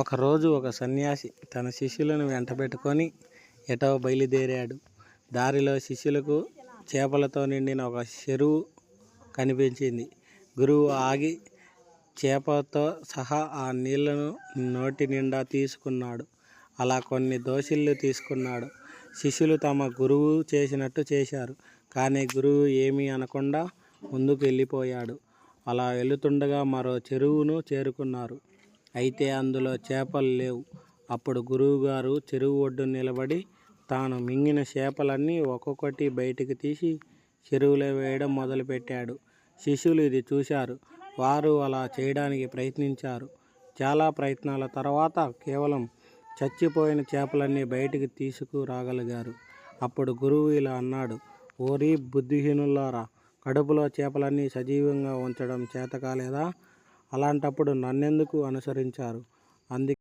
ఒకరోజు ఒక సన్యాసి తన శిష్యులను వెంటబెట్టుకొని ఎటో బయలుదేరాడు. దారిలో శిష్యులకు చేపలతో నిండిన ఒక చెరువు కనిపించింది. గురువు ఆగి చేపతో సహా ఆ నీళ్లను నోటి నిండా తీసుకున్నాడు. అలా కొన్ని దోసిళ్ళు తీసుకున్నాడు. శిష్యులు తమ గురువు చేసినట్టు చేశారు. కానీ గురువు ఏమీ అనకుండా ముందుకు వెళ్ళిపోయాడు. అలా వెళుతుండగా మరో చెరువును చేరుకున్నారు. అయితే అందులో చేపలు లేవు. అప్పుడు గురువుగారు చెరువు ఒడ్డున నిలబడి తాను మింగిన చేపలన్నీ ఒక్కొక్కటి బయటికి తీసి చెరువులో వేయడం మొదలుపెట్టాడు. శిష్యులు ఇది చూశారు. వారు అలా చేయడానికి ప్రయత్నించారు. చాలా ప్రయత్నాల తర్వాత కేవలం చచ్చిపోయిన చేపలన్నీ బయటికి తీసుకురాగలిగారు. అప్పుడు గురువు ఇలా అన్నాడు, ఓరి బుద్ధిహీనులారా, కడుపులో చేపలన్నీ సజీవంగా ఉంచడం చేతకాలేదా? అలాంటప్పుడు నన్నెందుకు అనుసరించారు? అందుకే